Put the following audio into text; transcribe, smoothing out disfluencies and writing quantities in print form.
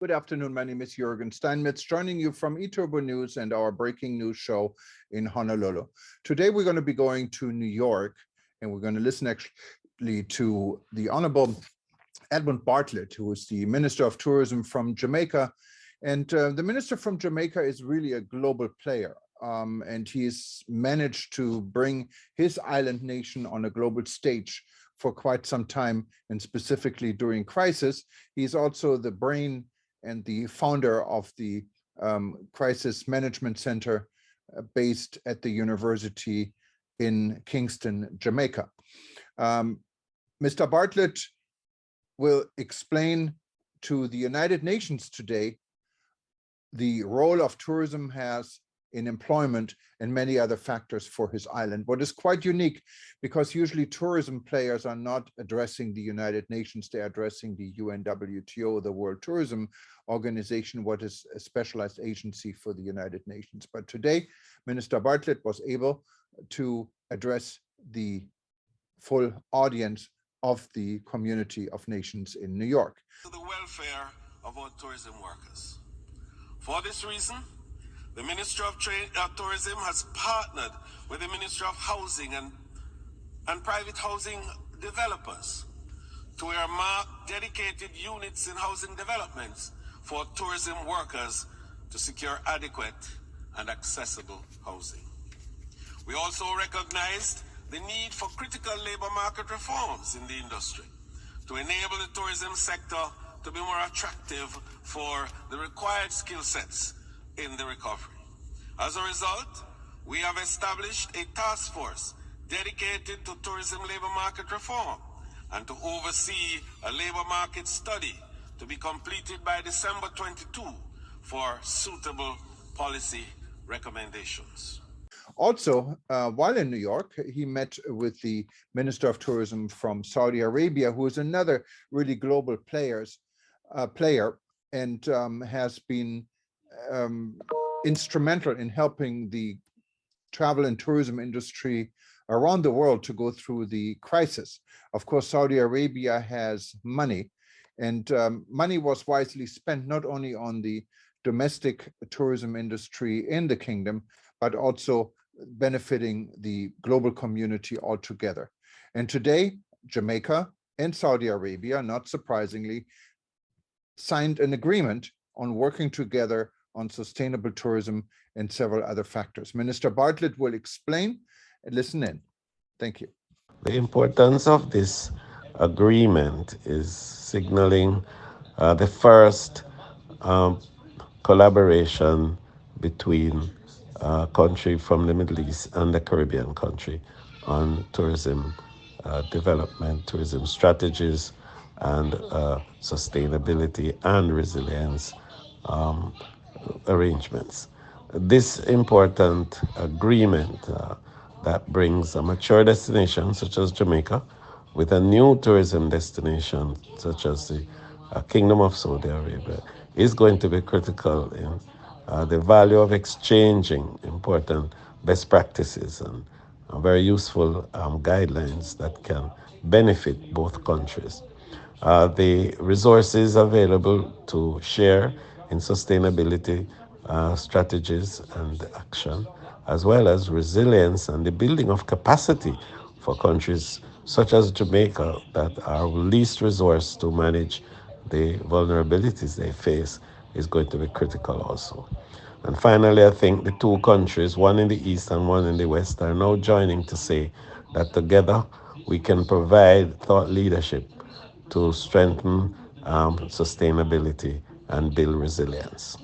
Good afternoon. My name is Jürgen Steinmetz, joining you from eTurbo News and our breaking news show in Honolulu. Today, we're going to be going to New York, and we're going to listen actually to the Honorable Edmund Bartlett, who is the Minister of Tourism from Jamaica. And the Minister from Jamaica is really a global player. And he's managed to bring his island nation on a global stage for quite some time, and specifically during crisis. He's also the brain and the founder of the Crisis Management Center based at the university in Kingston, Jamaica. Mr. Bartlett will explain to the United Nations today the role of tourism has in employment and many other factors for his island. What is quite unique, because usually tourism players are not addressing the United Nations, they're addressing the UNWTO, the World Tourism Organization, what is a specialized agency for the United Nations. But today, Minister Bartlett was able to address the full audience of the community of nations in New York. The welfare of our tourism workers. For this reason, the Ministry of Tourism has partnered with the Ministry of Housing and private housing developers to earmark dedicated units in housing developments for tourism workers to secure adequate and accessible housing. We also recognized the need for critical labor market reforms in the industry to enable the tourism sector to be more attractive for the required skill sets in the recovery. As a result, we have established a task force dedicated to tourism labor market reform and to oversee a labor market study to be completed by December 22 for suitable policy recommendations. Also, while in New York, he met with the Minister of Tourism from Saudi Arabia, who is another really global player and has been instrumental in helping the travel and tourism industry around the world to go through the crisis. Of course, Saudi Arabia has money, and money was wisely spent not only on the domestic tourism industry in the kingdom, but also benefiting the global community altogether. And today, Jamaica and Saudi Arabia, not surprisingly, signed an agreement on working together on sustainable tourism and several other factors. Minister Bartlett will explain and listen in. Thank you. The importance of this agreement is signaling the first collaboration between a country from the Middle East and the Caribbean country on tourism development, tourism strategies, and sustainability and resilience arrangements. This important agreement that brings a mature destination such as Jamaica with a new tourism destination such as the Kingdom of Saudi Arabia is going to be critical in the value of exchanging important best practices and very useful guidelines that can benefit both countries. The resources available to share in sustainability strategies and action, as well as resilience and the building of capacity for countries such as Jamaica that are least resourced to manage the vulnerabilities they face, is going to be critical also. And finally, I think the two countries, one in the east and one in the west, are now joining to say that together we can provide thought leadership to strengthen sustainability and build resilience.